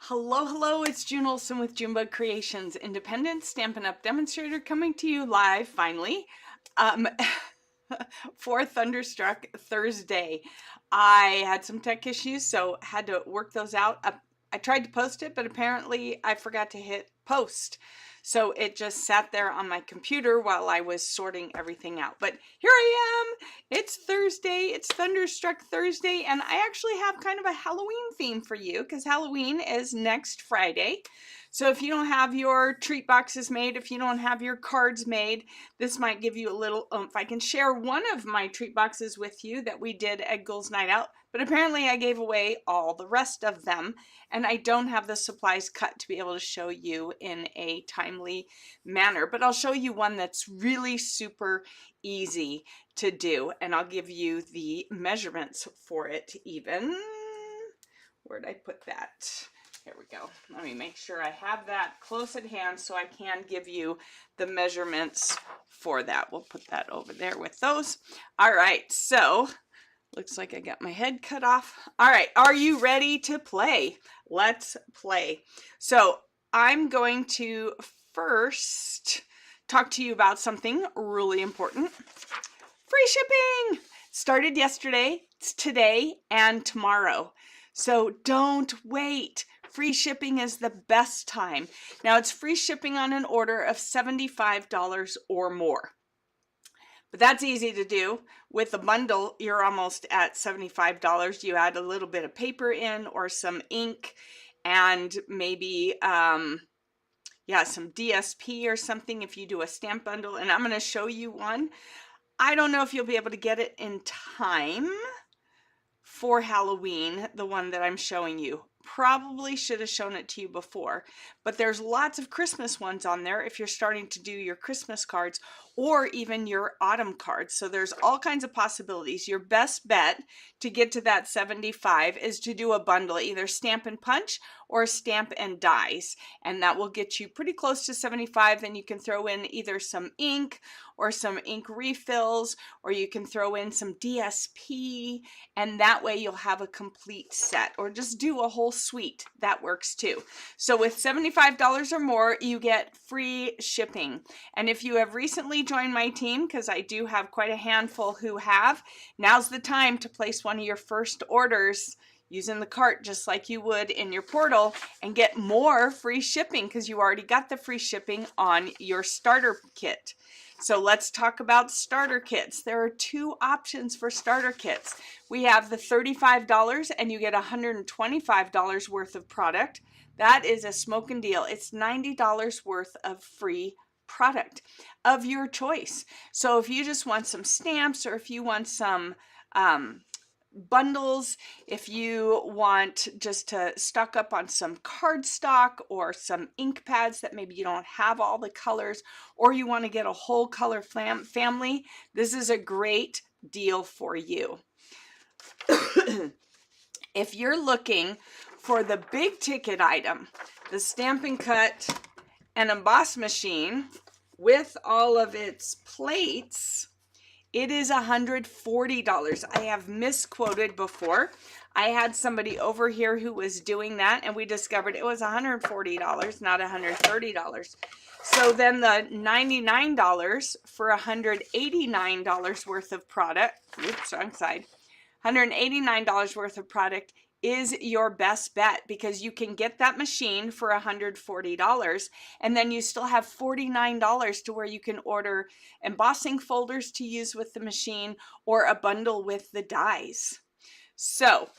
Hello, it's June Olson with Junebug Creations, independent Stampin' Up! Demonstrator coming to you live, finally, um, for Thunderstruck Thursday. I had some tech issues, so had to work those out. I tried to post it, but apparently I forgot to hit post. So it just sat there on my computer while I was sorting everything out. But here I am. It's Thursday. It's Thunderstruck Thursday, and I actually have kind of a Halloween theme for you because Halloween is next Friday. So if you don't have your treat boxes made, if you don't have your cards made, this might give you a little oomph. I can share one of my treat boxes with you that we did at Girls Night Out, but apparently I gave away all the rest of them, and I don't have the supplies cut to be able to show you in a timely manner. But I'll show you one that's really super easy to do, and I'll give you the measurements for it even. Where'd I put that? Here we go. Let me make sure I have that close at hand so I can give you the measurements for that. We'll put that over there with those. All right, so looks like I got my head cut off. All right, are you ready to play? Let's play. So I'm going to first talk to you about something really important. Free shipping started yesterday, it's today, and tomorrow. So don't wait. Free shipping is the best time. Now it's free shipping on an order of $75 or more. But that's easy to do. With a bundle, you're almost at $75. You add a little bit of paper in or some ink and maybe some DSP or something if you do a stamp bundle. And I'm going to show you one. I don't know if you'll be able to get it in time for Halloween, the one that I'm showing you. Probably should have shown it to you before, but there's lots of Christmas ones on there if you're starting to do your Christmas cards or even your autumn cards. So there's all kinds of possibilities. Your best bet to get to that 75 is to do a bundle, either Stamp and Punch or Stamp and Dies, and that will get you pretty close to 75. Then you can throw in either some ink or some ink refills, or you can throw in some DSP, and that way you'll have a complete set, or just do a whole suite. That works too. So with $75 or more, you get free shipping. And if you have recently joined my team, because I do have quite a handful who have, now's the time to place one of your first orders using the cart just like you would in your portal and get more free shipping because you already got the free shipping on your starter kit. So let's talk about starter kits. There are two options for starter kits. We have the $35 and you get $125 worth of product. That is a smoking deal. It's $90 worth of free product of your choice. So if you just want some stamps, or if you want some bundles, if you want just to stock up on some cardstock or some ink pads that maybe you don't have all the colors, or you want to get a whole color family, this is a great deal for you. If you're looking for the big ticket item, the Stampin' Cut and emboss machine with all of its plates, it is $140. I have misquoted before. I had somebody over here who was doing that, and we discovered it was $140, not $130. So then the $99 for $189 worth of product, oops, wrong side, $189 worth of product is your best bet, because you can get that machine for $140, and then you still have $49 to where you can order embossing folders to use with the machine or a bundle with the dies. So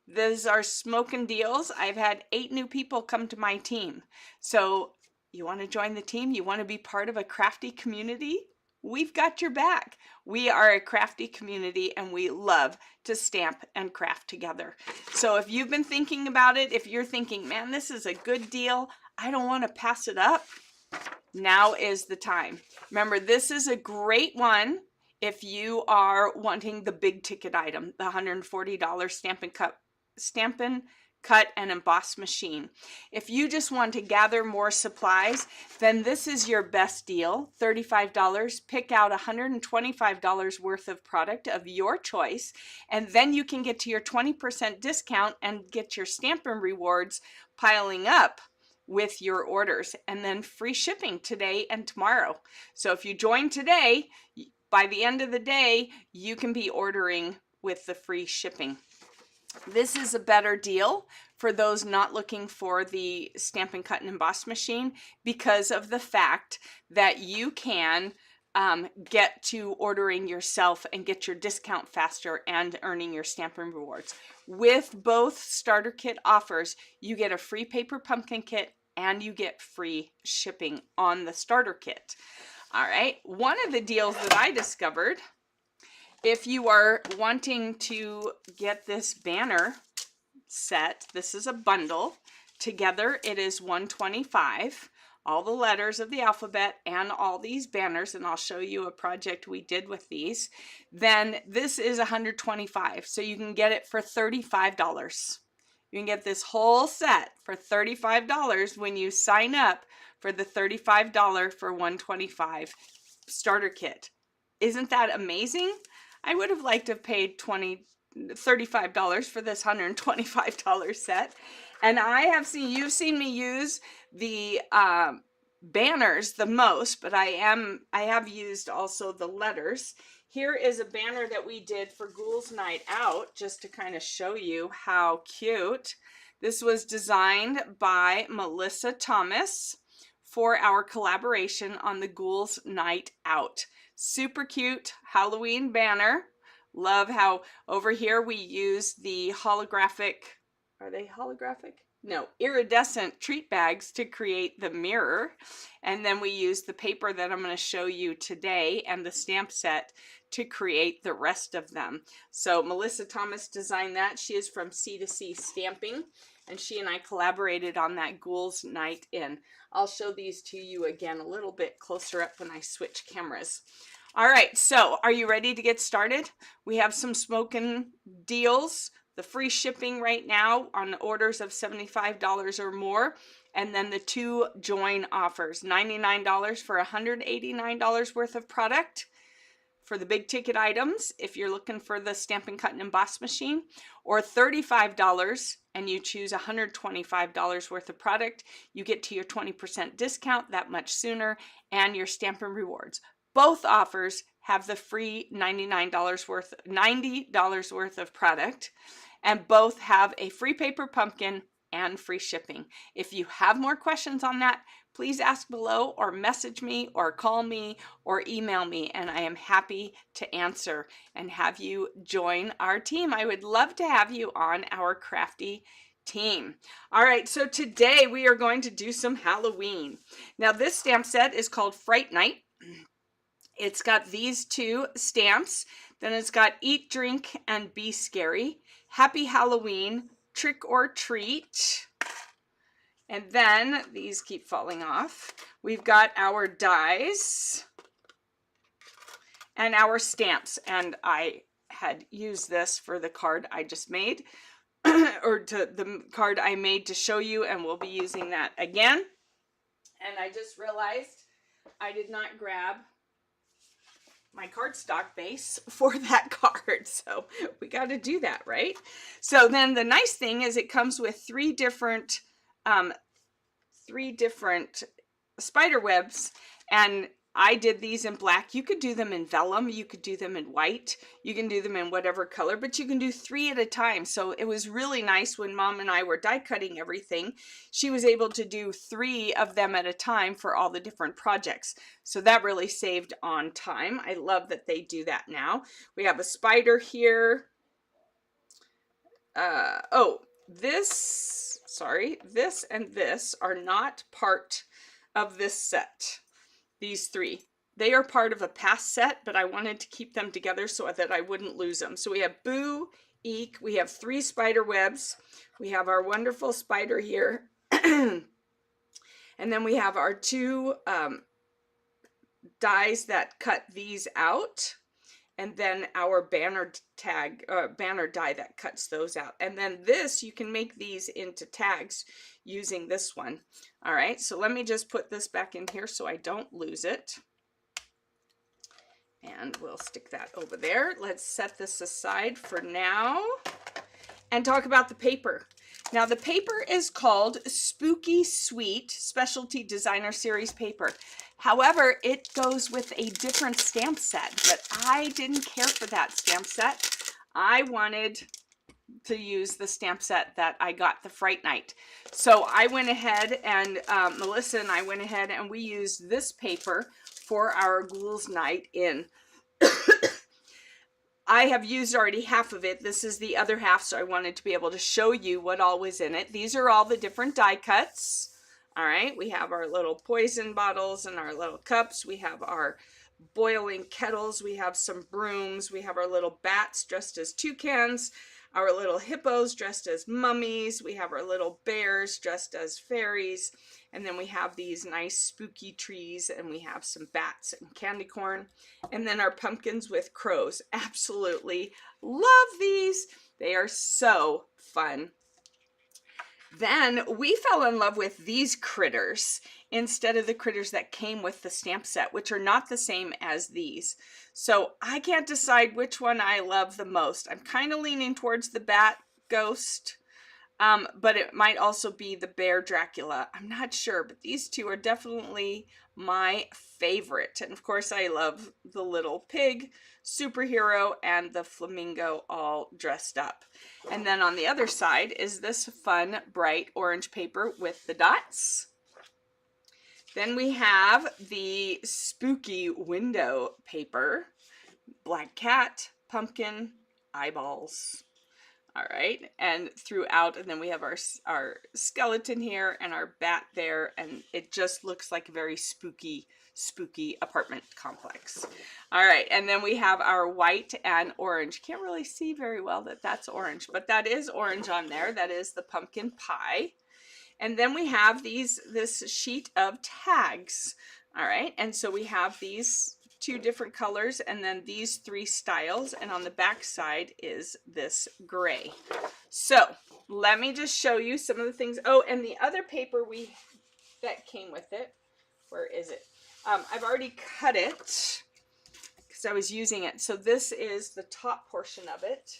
those are smoking deals. I've had 8 new people come to my team. So you want to join the team? You want to be part of a crafty community? We've got your back. We are a crafty community and we love to stamp and craft together. So if you've been thinking about it, if you're thinking, man, this is a good deal, I don't want to pass it up, now is the time. Remember, this is a great one if you are wanting the big ticket item, the $140 Stampin' cut and emboss machine. If you just want to gather more supplies, then this is your best deal, $35. Pick out $125 worth of product of your choice, and then you can get to your 20% discount and get your Stampin' Rewards piling up with your orders, and then free shipping today and tomorrow. So if you join today, by the end of the day, you can be ordering with the free shipping. This is a better deal for those not looking for the Stampin' Cut and Emboss machine because of the fact that you can get to ordering yourself and get your discount faster and earning your Stampin' Rewards. With both starter kit offers, you get a free paper pumpkin kit and you get free shipping on the starter kit. All right, one of the deals that I discovered, if you are wanting to get this banner set, this is a bundle. Together it is $125, all the letters of the alphabet and all these banners, and I'll show you a project we did with these. Then this is $125, so you can get it for $35. You can get this whole set for $35 when you sign up for the $35 for $125 starter kit. Isn't that amazing? I would have liked to have paid $35 for this $125 set. And you've seen me use the banners the most, but I have used also the letters. Here is a banner that we did for Ghouls Night Out, just to kind of show you how cute. This was designed by Melissa Thomas for our collaboration on the Ghouls Night Out. Super cute Halloween banner. Love how over here we use the holographic, are they holographic? No, iridescent treat bags to create the mirror. And then we use the paper that I'm going to show you today and the stamp set to create the rest of them. So Melissa Thomas designed that. She is from C2C Stamping, and she and I collaborated on that Ghouls Night In. I'll show these to you again a little bit closer up when I switch cameras. All right, so are you ready to get started? We have some smoking deals, the free shipping right now on orders of $75 or more, and then the two join offers, $99 for $189 worth of product for the big ticket items if you're looking for the Stampin' Cut and Emboss machine, or $35 and you choose $125 worth of product. You get to your 20% discount that much sooner and your Stampin' Rewards. Both offers have the free $90 worth of product, and both have a free paper pumpkin and free shipping. If you have more questions on that, please ask below or message me or call me or email me, and I am happy to answer and have you join our team. I would love to have you on our crafty team. All right, so today we are going to do some Halloween. Now this stamp set is called Fright Night. It's got these two stamps. Then it's got Eat, Drink, and Be Scary, Happy Halloween, Trick or Treat. And then these keep falling off. We've got our dies and our stamps. And I had used this for the card I just made, or to the card I made to show you, and we'll be using that again. And I just realized I did not grab my cardstock base for that card, so we got to do that, right? So then the nice thing is it comes with three different spider webs, and I did these in black. You could do them in vellum, you could do them in white, you can do them in whatever color, but you can do 3 at a time. So it was really nice when Mom and I were die cutting everything. She was able to do 3 of them at a time for all the different projects. So that really saved on time. I love that they do that now. We have a spider here. This and this are not part of this set. These 3, they are part of a past set, but I wanted to keep them together so that I wouldn't lose them. So we have Boo, Eek, we have 3 spider webs, we have our wonderful spider here, and then we have our 2 dies that cut these out, and then our banner tag, banner die that cuts those out. And then this, you can make these into tags using this one. All right, so let me just put this back in here so I don't lose it. And we'll stick that over there. Let's set this aside for now and talk about the paper. Now the paper is called Spooky Sweet Specialty Designer Series paper. However, it goes with a different stamp set, but I didn't care for that stamp set. I wanted to use the stamp set that I got the Fright Night. So I went ahead and Melissa and I went ahead and we used this paper for our Ghouls Night in. I have used already half of it. This is the other half, so I wanted to be able to show you what all was in it. These are all the different die cuts. All right, we have our little poison bottles and our little cups. We have our boiling kettles. We have some brooms. We have our little bats dressed as toucans. Our little hippos dressed as mummies. We have our little bears dressed as fairies. And then we have these nice spooky trees, and we have some bats and candy corn. And then our pumpkins with crows. Absolutely love these. They are so fun. Then we fell in love with these critters instead of the critters that came with the stamp set, which are not the same as these. So I can't decide which one I love the most. I'm kind of leaning towards the bat ghost, but it might also be the bear Dracula. I'm not sure, but these two are definitely my favorite. And of course, I love the little pig superhero and the flamingo all dressed up. And then on the other side is this fun bright orange paper with the dots. Then we have the spooky window paper, black cat, pumpkin, eyeballs. All right, and throughout, and then we have our skeleton here and our bat there, and it just looks like a very spooky apartment complex. All right, and then we have our white and orange. Can't really see very well that that's orange, but that is orange on there. That is the pumpkin pie. And then we have this sheet of tags. All right, and so we have these two different colors and then these three styles, and on the back side is this gray. So let me just show you some of the things. Oh, and the other paper that came with it, where is it? I've already cut it because I was using it. So this is the top portion of it.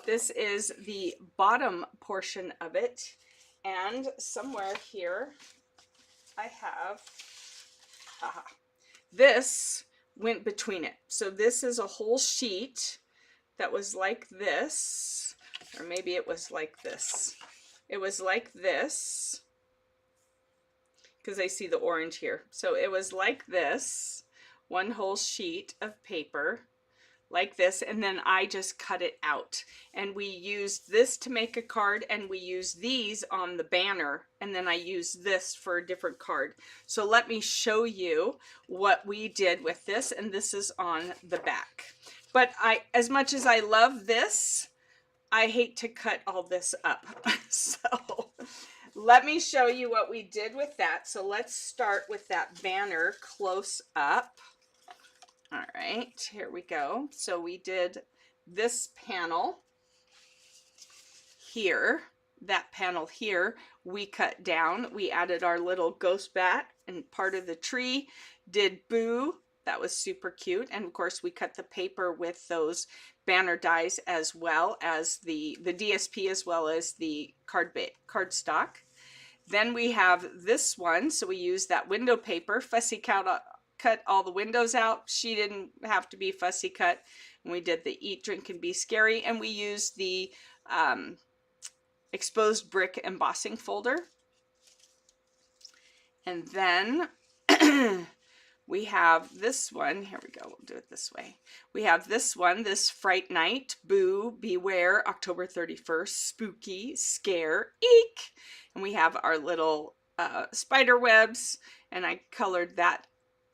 This is the bottom portion of it, and somewhere here I have this went between it. So this is a whole sheet that was like this, or maybe it was like this. It was like this, because I see the orange here. So it was like this, one whole sheet of paper, like this, and then I just cut it out. And we used this to make a card, and we used these on the banner, and then I used this for a different card. So let me show you what we did with this, and this is on the back. But as much as I love this, I hate to cut all this up. So let me show you what we did with that. So let's start with that banner close up. All right, here we go. So we did this panel here, that panel here, we cut down. We added our little ghost bat and part of the tree, did Boo. That was super cute. And of course, we cut the paper with those banner dies as well as the DSP as well as the cardstock. Then we have this one. So we used that window paper, fussy cut all the windows out. She didn't have to be fussy cut. And we did the eat, drink, and be scary. And we used the exposed brick embossing folder. And then we have this one. Here we go. We'll do it this way. We have this one, this Fright Night, Boo, Beware, October 31st, Spooky, Scare, Eek. And we have our little spider webs. And I colored that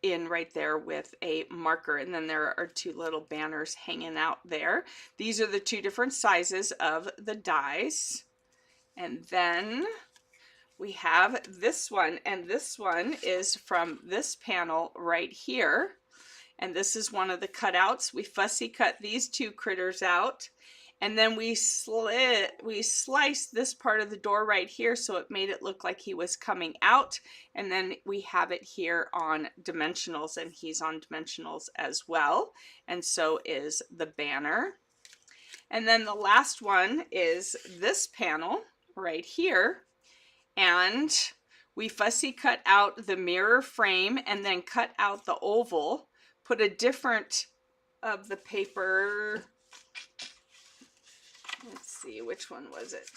in right there with a marker, and then there are two little banners hanging out there. These are the two different sizes of the dies. And then we have this one, and this one is from this panel right here. And this is one of the cutouts. We fussy cut these two critters out. And then we sliced this part of the door right here so it made it look like he was coming out. And then we have it here on dimensionals, and he's on dimensionals as well. And so is the banner. And then the last one is this panel right here. And we fussy cut out the mirror frame and then cut out the oval, put a different of the paper. Let's see, which one was it?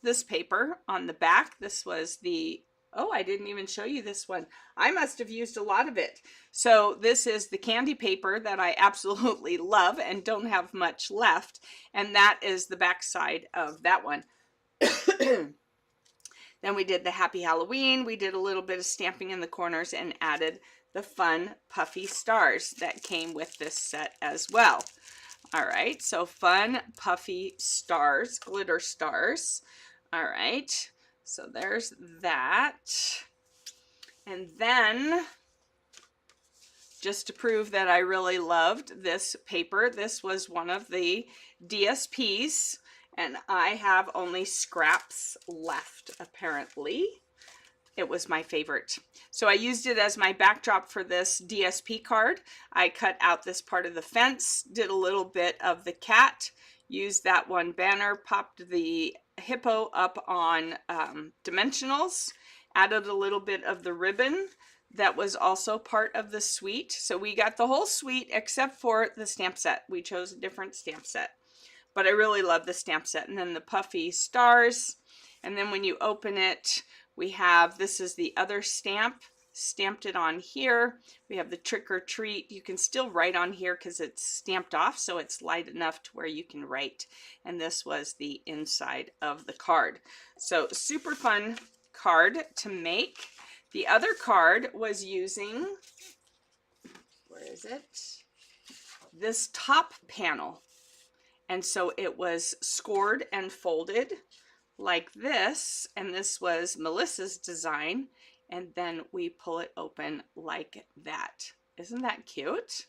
This paper on the back. This was the, oh, I didn't even show you this one. I must have used a lot of it. So this is the candy paper that I absolutely love and don't have much left. And that is the back side of that one. Then we did the Happy Halloween. We did a little bit of stamping in the corners and added the fun puffy stars that came with this set as well. All right, so fun puffy stars, glitter stars. All right, so there's that. And then, just to prove that I really loved this paper, this was one of the DSPs, and I have only scraps left, apparently. It was my favorite. So I used it as my backdrop for this DSP card. I cut out this part of the fence, did a little bit of the cat, used that one banner, popped the hippo up on dimensionals, added a little bit of the ribbon that was also part of the suite. So we got the whole suite except for the stamp set. We chose a different stamp set. But I really love the stamp set. And then the puffy stars. And then when you open it, we have, this is the other stamp, stamped it on here. We have the trick or treat. You can still write on here because it's stamped off, so it's light enough to where you can write. And this was the inside of the card. So super fun card to make. The other card was using, where is it? This top panel. And so it was scored and folded like this, and this was Melissa's design, and then we pull it open like that. Isn't that cute?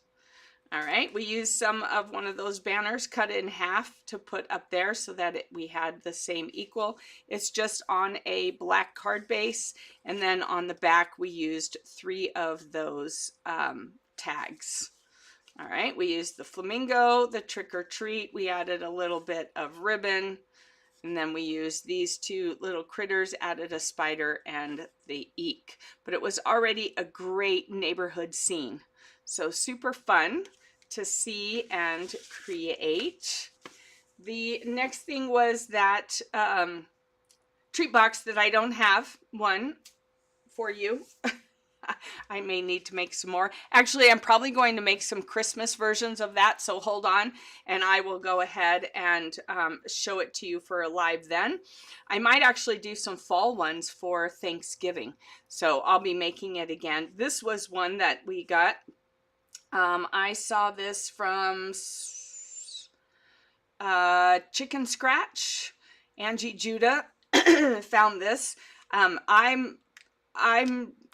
All right, we used some of one of those banners, cut it in half to put up there so that we had the same equal. It's just on a black card base, and then on the back we used 3 of those tags. All right, we used the flamingo, the trick or treat, we added a little bit of ribbon, and then we used these 2 little critters, added a spider and the eek. But it was already a great neighborhood scene. So super fun to see and create. The next thing was that treat box that I don't have one for you. I may need to make some more. Actually, I'm probably going to make some Christmas versions of that, so hold on, and I will go ahead and show it to you for a live then. I might actually do some fall ones for Thanksgiving, so I'll be making it again. This was one that we got. I saw this from Chicken Scratch. Angie Judah found this. I'm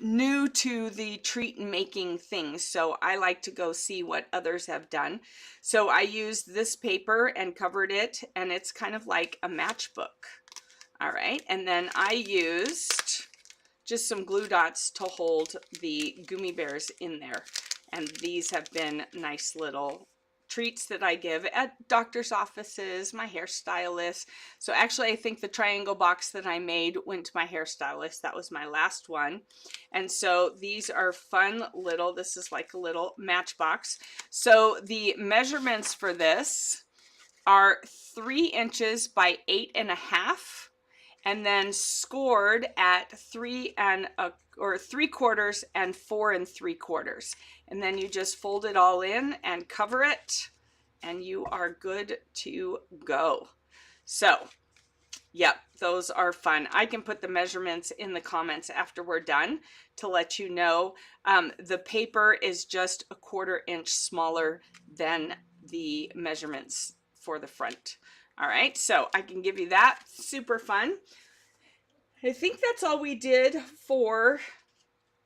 new to the treat making things, so I like to go see what others have done. So I used this paper and covered it, and it's kind of like a matchbook. All right, and then I used just some glue dots to hold the gummy bears in there. And these have been nice little treats that I give at doctor's offices, my hairstylist. So actually I think the triangle box that I made went to my hairstylist. That was my last one. And so these are fun little, this is like a little matchbox. So the measurements for this are 3 inches by 8.5, and then scored at 3 3/4 and 4 3/4. And then you just fold it all in and cover it, and you are good to go. So, yep, those are fun. I can put the measurements in the comments after we're done to let you know. The paper is just 1/4 inch smaller than the measurements for the front. All right, so I can give you that. Super fun. I think that's all we did for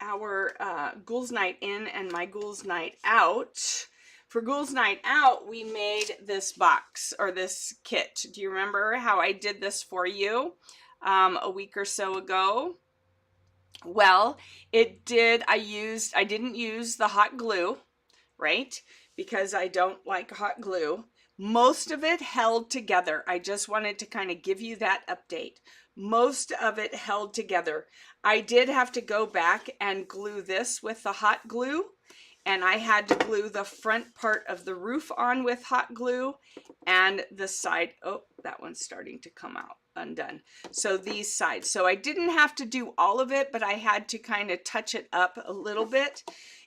Ghouls Night In and my Ghouls Night Out. For Ghouls Night Out, we made this box or this kit. Do you remember how I did this for you a week or so ago? Well, I didn't use the hot glue, right? Because I don't like hot glue. Most of it held together. I just wanted to kind of give you that update. Most of it held together. I did have to go back and glue this with the hot glue, and I had to glue the front part of the roof on with hot glue and the side. Oh, that one's starting to come out undone. So these sides. So I didn't have to do all of it, but I had to kind of touch it up a little bit.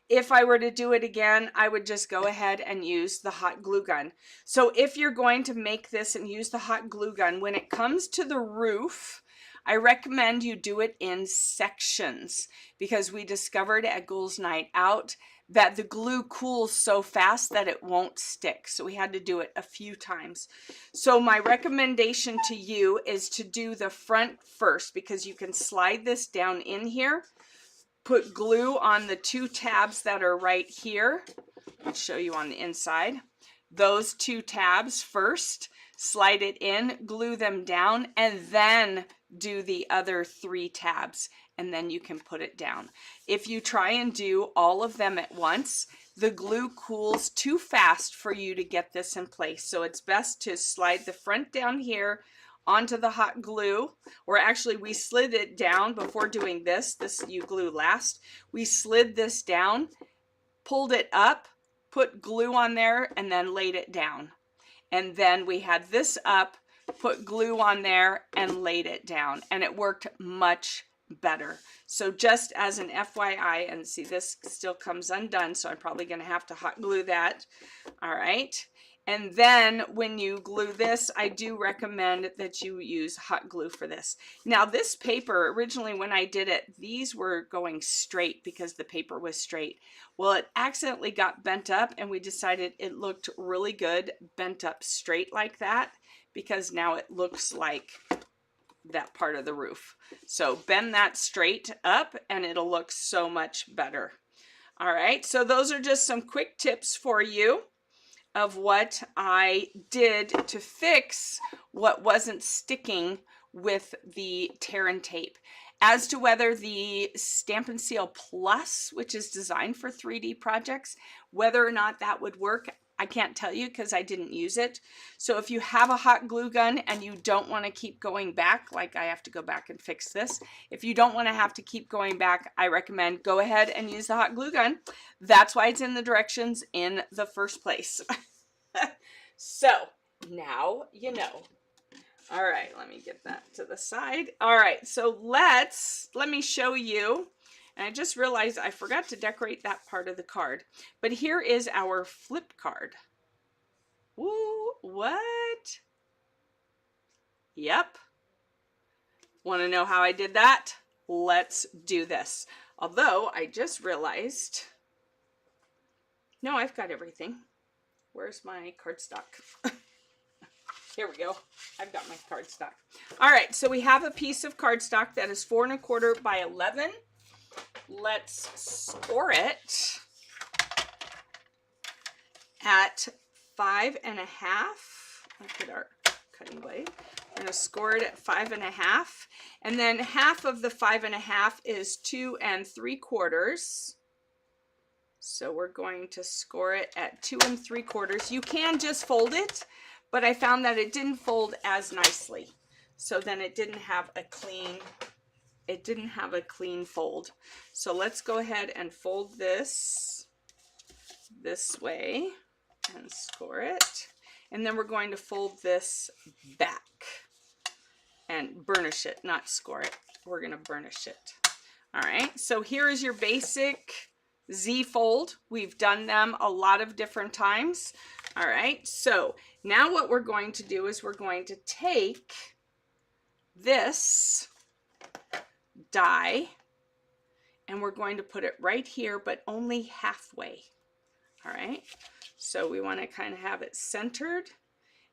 If I were to do it again, I would just go ahead and use the hot glue gun. So if you're going to make this and use the hot glue gun, when it comes to the roof, I recommend you do it in sections, because we discovered at Ghouls Night Out that the glue cools so fast that it won't stick. So we had to do it a few times. So my recommendation to you is to do the front first, because you can slide this down in here, put glue on the 2 tabs that are right here. I'll show you on the inside. Those 2 tabs first, slide it in, glue them down, and then do the other 3 tabs, and then you can put it down. If you try and do all of them at once, the glue cools too fast for you to get this in place. So it's best to slide the front down here onto the hot glue, or actually we slid it down before doing this. This you glue last. We slid this down, pulled it up, put glue on there, and then laid it down. And then we had this up, put glue on there, and laid it down, and it worked much better. So just as an FYI, and see, this still comes undone, so I'm probably going to have to hot glue that. All right. And then when you glue this, I do recommend that you use hot glue for this. Now this paper, originally when I did it, these were going straight because the paper was straight. Well, it accidentally got bent up, and we decided it looked really good bent up straight like that, because now it looks like that part of the roof. So bend that straight up and it'll look so much better. All right, so those are just some quick tips for you of what I did to fix what wasn't sticking with the tear and tape. As to whether the Stamp and Seal Plus, which is designed for 3D projects, whether or not that would work, I can't tell you because I didn't use it. So if you have a hot glue gun and you don't want to keep going back, like I have to go back and fix this, if you don't want to have to keep going back, I recommend go ahead and use the hot glue gun. That's why it's in the directions in the first place. So now you know. All right, let me get that to the side. All right, so let me show you. And I just realized I forgot to decorate that part of the card. But here is our flip card. Woo, what? Yep. Want to know how I did that? Let's do this. Although I just realized, no, I've got everything. Where's my cardstock? Here we go. I've got my cardstock. All right, so we have a piece of cardstock that is 4 1/4 by 11. Let's score it at 5 1/2. Look at our cutting blade. We're going to score it at 5 1/2, and then half of the 5 1/2 is 2 3/4. So we're going to score it at 2 3/4. You can just fold it, but I found that it didn't fold as nicely. So then it didn't have a clean fold. So let's go ahead and fold this way and score it. And then we're going to fold this back and burnish it, not score it. We're going to burnish it. All right, so here is your basic Z fold. We've done them a lot of different times. All right, so now what we're going to do is we're going to take this die and we're going to put it right here, but only halfway. All right, so we want to kind of have it centered,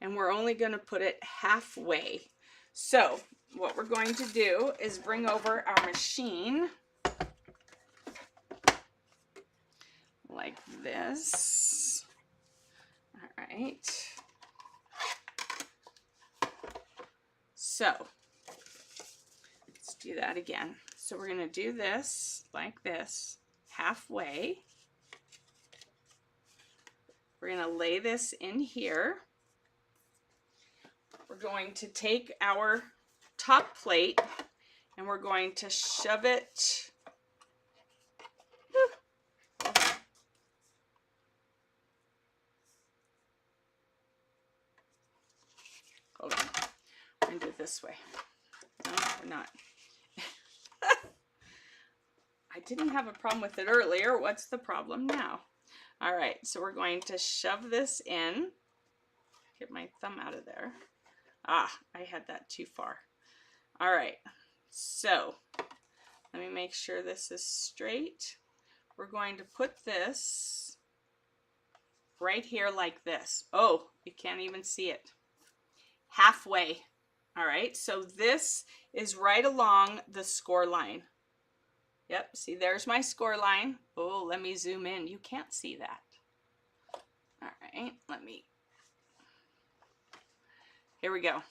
and we're only going to put it halfway. So what we're going to do is bring over our machine like this. All right. So let's do that again. So we're going to do this like this, halfway. We're going to lay this in here. We're going to take our top plate and we're going to shove it hold on. I'm going to do it this way. No, we're not. I didn't have a problem with it earlier. What's the problem now? All right, so we're going to shove this in. Get my thumb out of there. Ah, I had that too far. All right, so let me make sure this is straight. We're going to put this right here like this. Oh, you can't even see it. Halfway. All right, so this is right along the score line. Yep, see, there's my score line. Oh, let me zoom in. You can't see that. All right, here we go.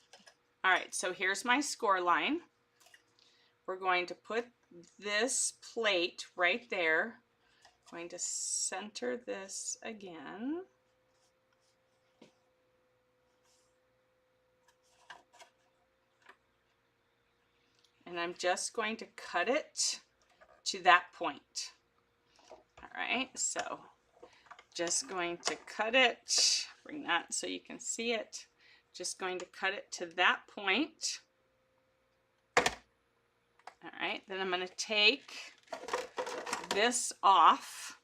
All right, so here's my score line. We're going to put this plate right there. I'm going to center this again. And I'm just going to cut it to that point. All right, so just going to cut it, bring that so you can see it. Just going to cut it to that point. All right, then I'm going to take this off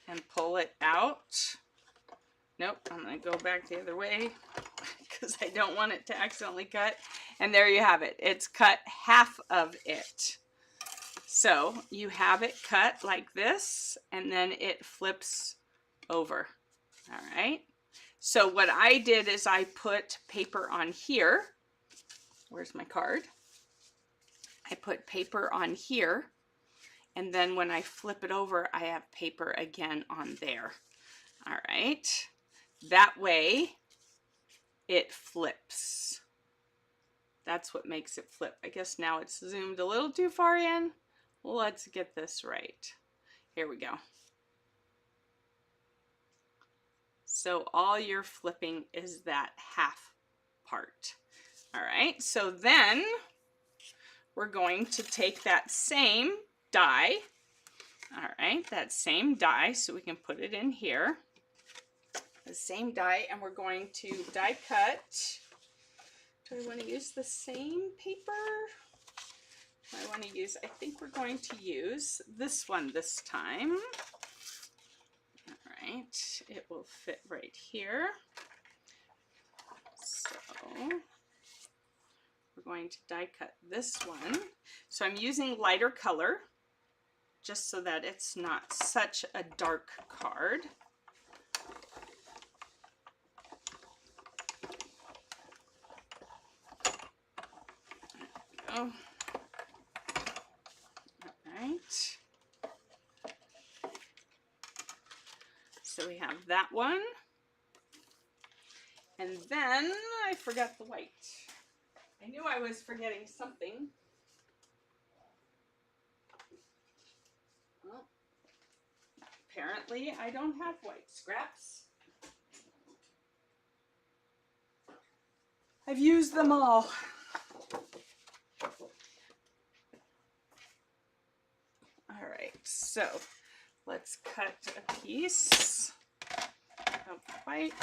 and pull it out. Nope, I'm going to go back the other way because I don't want it to accidentally cut. And there you have it. It's cut half of it. So you have it cut like this, and then it flips over. All right. So what I did is I put paper on here. Where's my card? I put paper on here, and then when I flip it over, I have paper again on there. All right. That way it flips. That's what makes it flip. I guess now it's zoomed a little too far in. Let's get this right. Here we go. So all you're flipping is that half part. All right, so then we're going to take that same die. All right, that same die, so we can put it in here. The same die, and we're going to die cut. Do I want to use the same paper? I think we're going to use this one this time. All right, it will fit right here. So we're going to die cut this one. So I'm using lighter color just so that it's not such a dark card. There we go. Right. So we have that one. And then I forgot the white. I knew I was forgetting something. Well, apparently I don't have white scraps. I've used them all. All right, so let's cut a piece of white.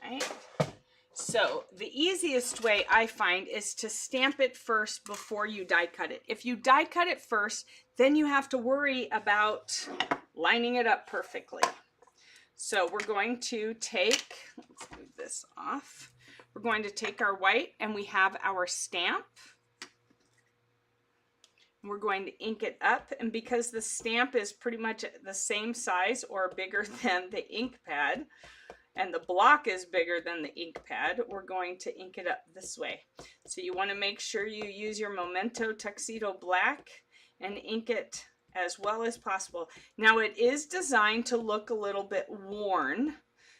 All right, so the easiest way I find is to stamp it first before you die cut it. If you die cut it first, then you have to worry about lining it up perfectly. So we're going to take, let's move this off. We're going to take our white, and we have our stamp. We're going to ink it up, and because the stamp is pretty much the same size or bigger than the ink pad, and the block is bigger than the ink pad, we're going to ink it up this way. So you want to make sure you use your Memento Tuxedo Black and ink it as well as possible. Now it is designed to look a little bit worn,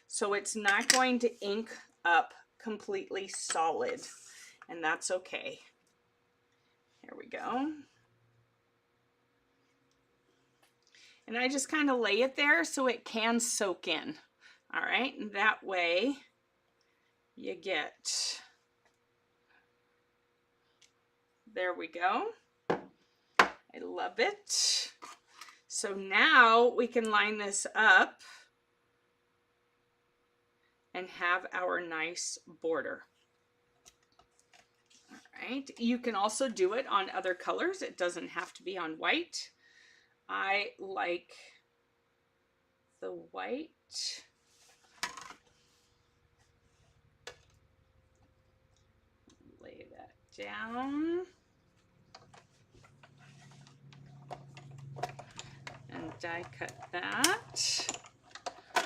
so it's not going to ink up completely solid, and that's okay. Here we go. And I just kind of lay it there so it can soak in. All right, and that way you get, there we go. I love it. So now we can line this up and have our nice border. All right, you can also do it on other colors. It doesn't have to be on white. I like the white. Lay that down. And die cut that. All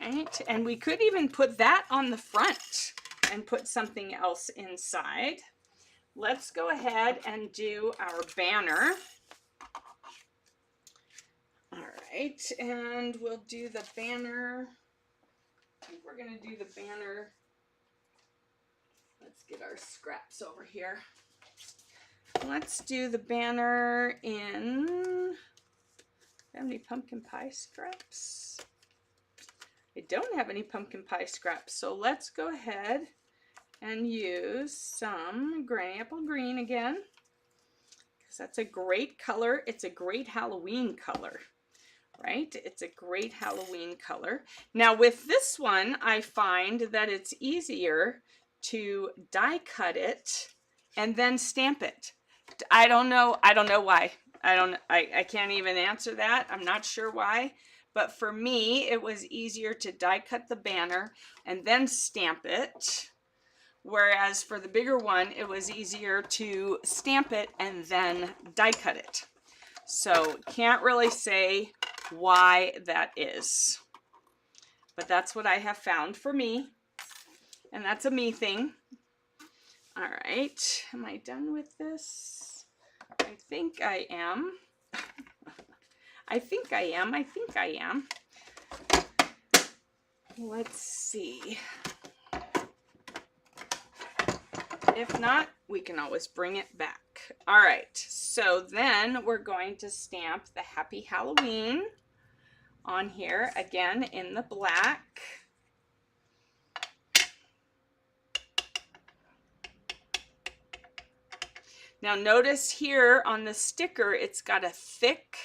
right, and we could even put that on the front and put something else inside. Let's go ahead and do our banner. All right, and we'll do the banner. I think we're gonna do the banner. Let's get our scraps over here. Let's do the banner in, do I have any pumpkin pie scraps? I don't have any pumpkin pie scraps, so let's go ahead and use some apple green again, because that's a great color. It's a great Halloween color, right? It's a great Halloween color. Now with this one, I find that it's easier to die cut it and then stamp it. I don't know why. I can't even answer that. I'm not sure why. But for me, it was easier to die cut the banner and then stamp it. Whereas for the bigger one, it was easier to stamp it and then die cut it. So can't really say why that is. But that's what I have found for me. And that's a me thing. All right, am I done with this? I think I am. I think I am. Let's see. If not, we can always bring it back. All right, so then we're going to stamp the Happy Halloween on here again in the black. Now notice here on the sticker, it's got a thick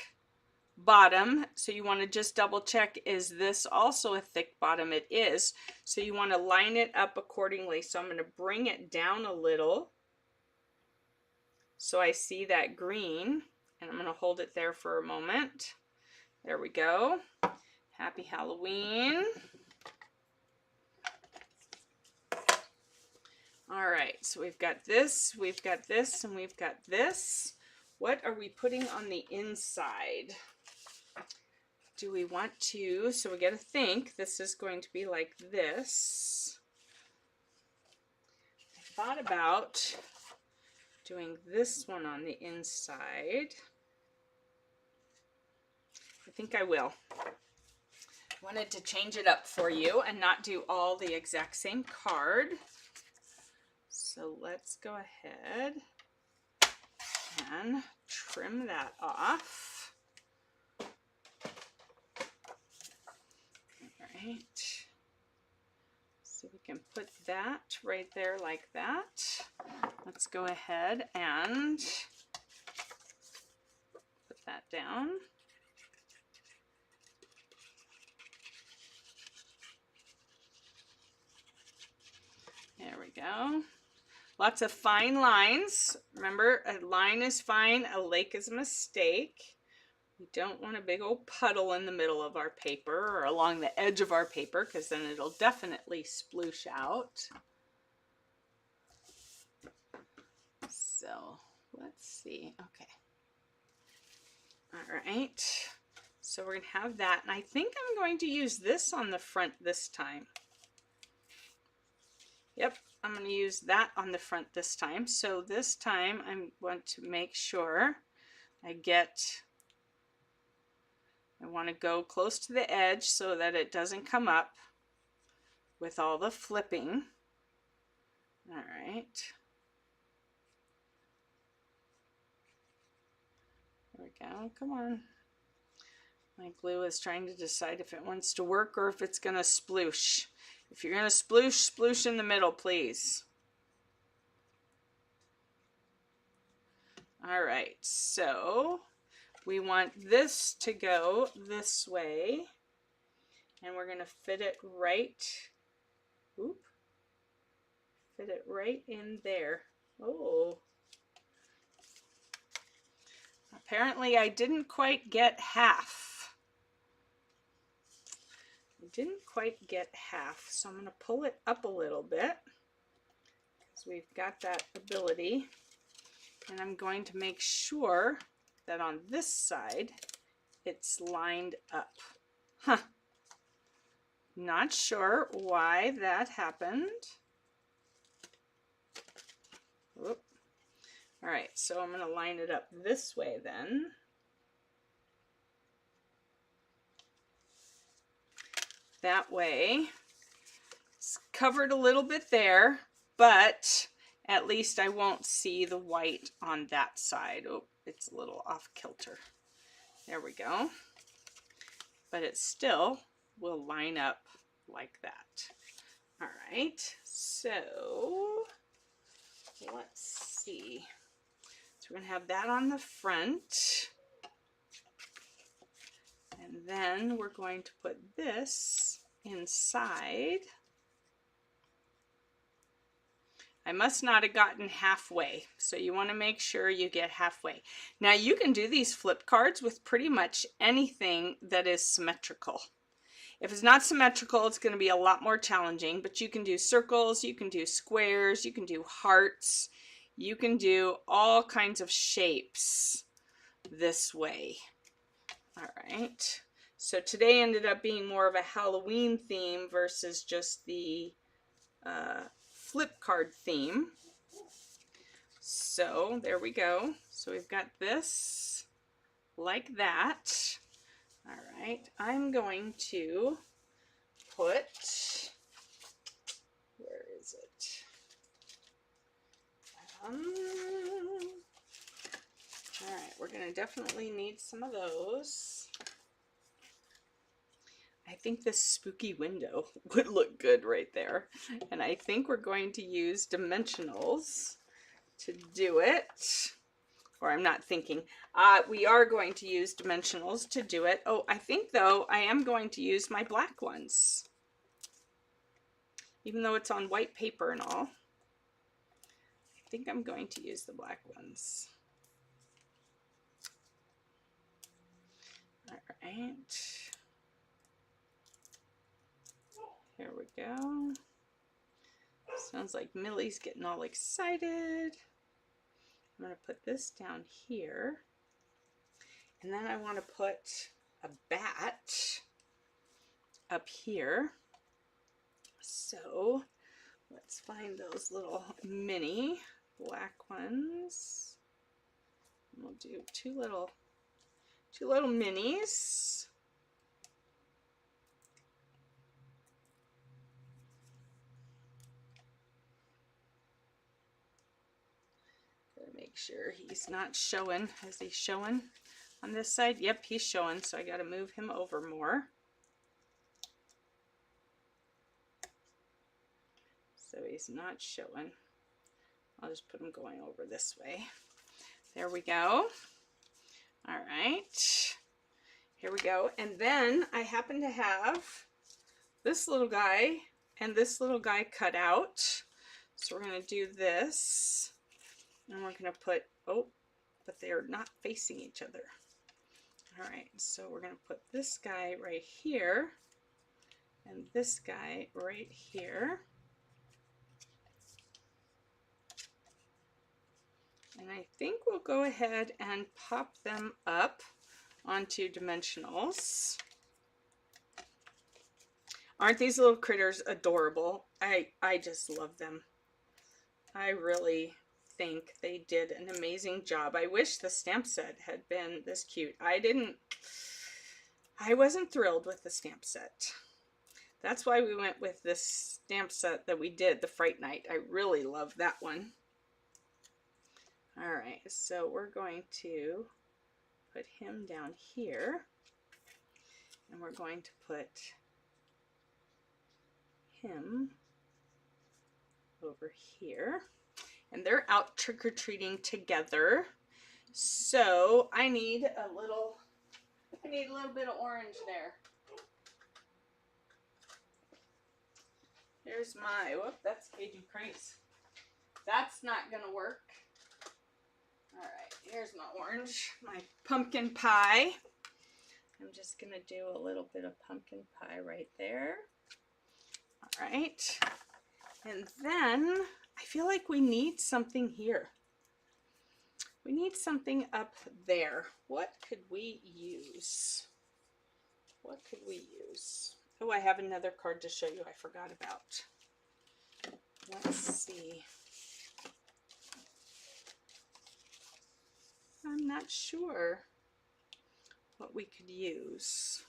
bottom. So you want to just double check, is this also a thick bottom? It is. So you want to line it up accordingly. So I'm going to bring it down a little so I see that green, and I'm going to hold it there for a moment. There we go. Happy Halloween. All right, so we've got this, and we've got this. What are we putting on the inside? Do we want to, so we got to think, this is going to be like this. I thought about doing this one on the inside. I think I will. I wanted to change it up for you and not do all the exact same card. So let's go ahead and trim that off. All right. So we can put that right there like that. Let's go ahead and put that down. There we go. Lots of fine lines. Remember, a line is fine, a lake is a mistake. We don't want a big old puddle in the middle of our paper or along the edge of our paper, because then it'll definitely sploosh out. So let's see. Okay. All right. So we're going to have that. And I think I'm going to use this on the front this time. Yep, I'm going to use that on the front this time. So this time I want to make sure I want to go close to the edge so that it doesn't come up with all the flipping. All right. There we go. Come on. My glue is trying to decide if it wants to work or if it's going to sploosh. If you're going to sploosh, sploosh in the middle, please. All right, so we want this to go this way, and we're going to fit it right, fit it right in there. Oh, apparently I didn't quite get half. I didn't quite get half, so I'm going to pull it up a little bit because we've got that ability. And I'm going to make sure that on this side it's lined up. Huh. Not sure why that happened. Whoop. All right, so I'm going to line it up this way then. That way it's covered a little bit there, but at least I won't see the white on that side. Oh, it's a little off kilter. There we go. But it still will line up like that. All right, so let's see. So we're going to have that on the front. And then we're going to put this inside. I must not have gotten halfway, so you want to make sure you get halfway. Now you can do these flip cards with pretty much anything that is symmetrical. If it's not symmetrical, it's going to be a lot more challenging, but you can do circles, you can do squares, you can do hearts, you can do all kinds of shapes this way. All right, so today ended up being more of a Halloween theme versus just the flip card theme. So there we go. So we've got this like that. All right, I'm going to put, where is it? All right, we're going to definitely need some of those. I think this spooky window would look good right there. And I think we're going to use dimensionals to do it. Or I'm not thinking. We are going to use dimensionals to do it. Oh, I think though I am going to use my black ones. Even though it's on white paper and all. I think I'm going to use the black ones. All right. Here we go. Sounds like Millie's getting all excited. I'm going to put this down here. And then I want to put a bat up here. So let's find those little mini black ones. We'll do two little minis. Make sure he's not showing. Is he showing on this side? Yep, he's showing, so I got to move him over more. So he's not showing. I'll just put him going over this way. There we go. All right. Here we go. And then I happen to have this little guy and this little guy cut out. So we're going to do this. And we're going to put, oh, but they're not facing each other. All right, so we're going to put this guy right here and this guy right here. And I think we'll go ahead and pop them up onto dimensionals. Aren't these little critters adorable? I just love them. I really think they did an amazing job. I wish the stamp set had been this cute. I wasn't thrilled with the stamp set. That's why we went with this stamp set that we did, the Fright Night. I really love that one. All right, so we're going to put him down here, and we're going to put him over here, and they're out trick-or-treating together. So I need a little bit of orange there. Here's my, whoop, that's Cajun Craze. That's not gonna work. All right, here's my orange, my pumpkin pie. I'm just gonna do a little bit of pumpkin pie right there. All right, and then I feel like we need something here. We need something up there. What could we use? What could we use? Oh, I have another card to show you I forgot about. Let's see. I'm not sure what we could use.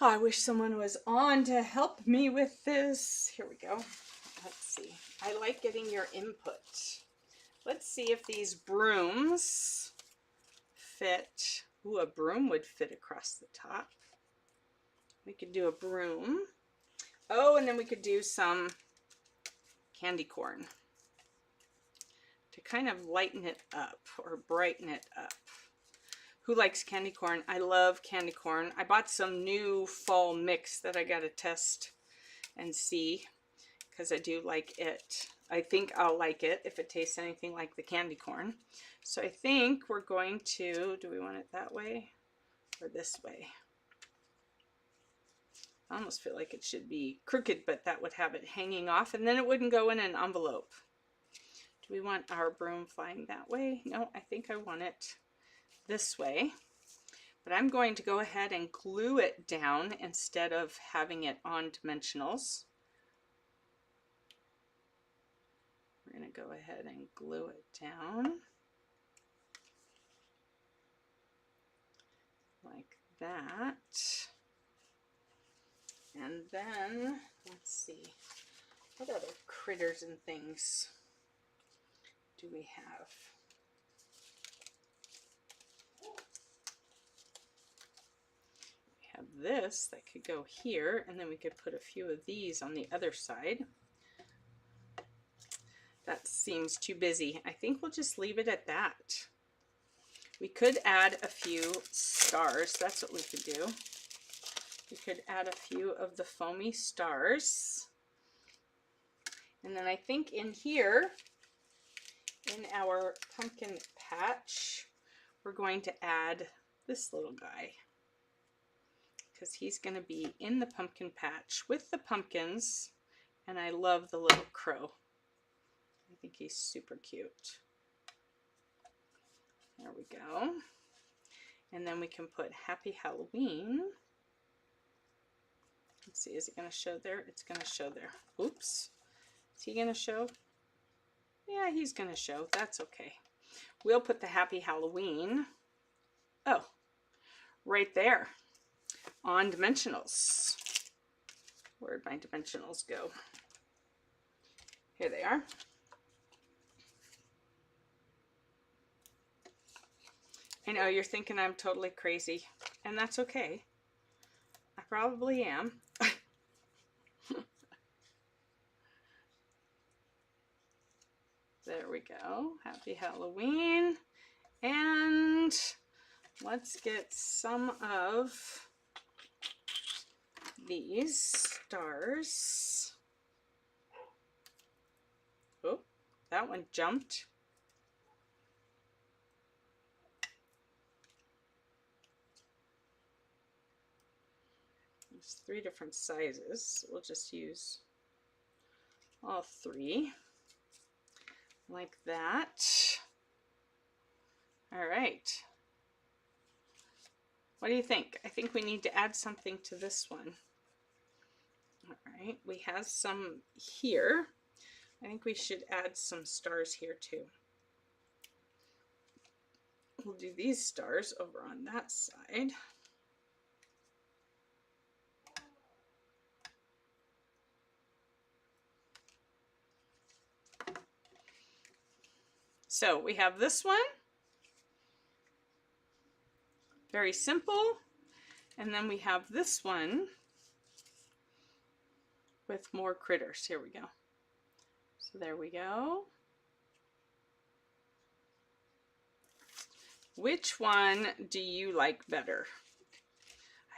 Oh, I wish someone was on to help me with this. Here we go. Let's see. I like getting your input. Let's see if these brooms fit. Ooh, a broom would fit across the top. We could do a broom. Oh, and then we could do some candy corn to kind of lighten it up or brighten it up. Who likes candy corn? I love candy corn. I bought some new fall mix that I got to test and see because I do like it. I think I'll like it if it tastes anything like the candy corn. So I think we're going to, do we want it that way or this way? I almost feel like it should be crooked, but that would have it hanging off and then it wouldn't go in an envelope. Do we want our broom flying that way? No, I think I want it this way. But I'm going to go ahead and glue it down instead of having it on dimensionals. We're going to go ahead and glue it down like that. And then, let's see, what other critters and things do we have? We have this that could go here, and then we could put a few of these on the other side. That seems too busy. I think we'll just leave it at that. We could add a few stars. That's what we could do. We could add a few of the foamy stars. And then I think in here, in our pumpkin patch, we're going to add this little guy because he's going to be in the pumpkin patch with the pumpkins, and I love the little crow. I think he's super cute. There we go. And then we can put Happy Halloween. Let's see, is it going to show there? It's going to show there. Oops. Is he going to show? Yeah, he's going to show. That's okay. We'll put the Happy Halloween, oh, right there on dimensionals. Where'd my dimensionals go? Here they are. I know you're thinking I'm totally crazy, and that's okay. I probably am. There we go. Happy Halloween. And let's get some of these stars. Oh, that one jumped. There's 3 different sizes. We'll just use all 3 like that. All right. What do you think? I think we need to add something to this one. All right, we have some here. I think we should add some stars here too. We'll do these stars over on that side. So we have this one. Very simple. And then we have this one with more critters. Here we go. So there we go. Which one do you like better?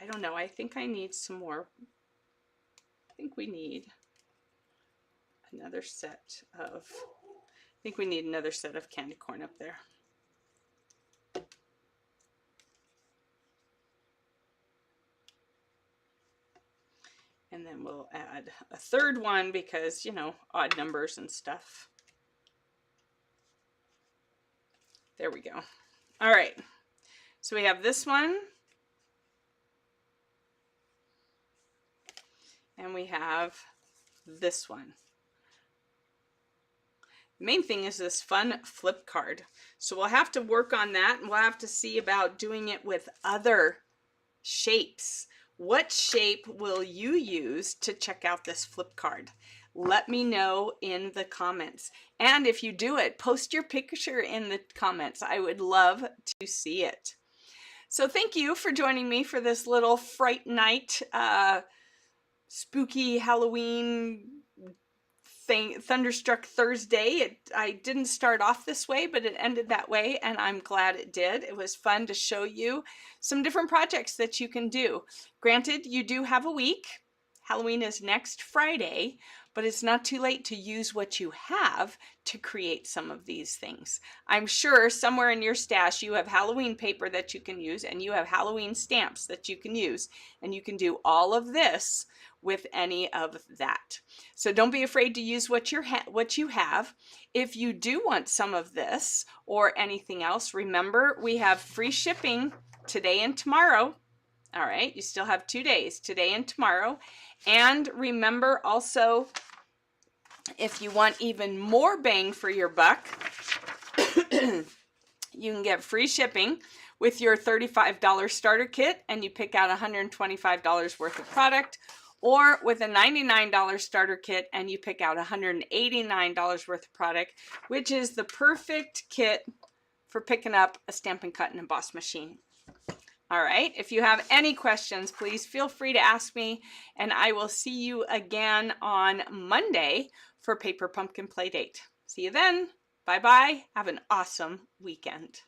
I don't know. I think I need some more. I think we need another set of, candy corn up there. And then we'll add a third one because, you know, odd numbers and stuff. There we go. All right. So we have this one. And we have this one. The main thing is this fun flip card. So we'll have to work on that, and we'll have to see about doing it with other shapes. What shape will you use to check out this flip card? Let me know in the comments. And if you do it, post your picture in the comments. I would love to see it. So thank you for joining me for this little Fright Night, spooky Halloween thing, Thunderstruck Thursday. I didn't start off this way, but it ended that way, and I'm glad it did. It was fun to show you some different projects that you can do. Granted, you do have a week. Halloween is next Friday, but it's not too late to use what you have to create some of these things. I'm sure somewhere in your stash you have Halloween paper that you can use, and you have Halloween stamps that you can use, and you can do all of this with any of that. So don't be afraid to use what you have. If you do want some of this or anything else, remember we have free shipping today and tomorrow. All right, you still have 2 days, today and tomorrow. And remember also, if you want even more bang for your buck, you can get free shipping with your $35 starter kit, and you pick out $125 worth of product, or with a $99 starter kit and you pick out $189 worth of product, which is the perfect kit for picking up a Stampin' Cut and Emboss machine. All right, if you have any questions, please feel free to ask me, and I will see you again on Monday for Paper Pumpkin Playdate. See you then. Bye-bye. Have an awesome weekend.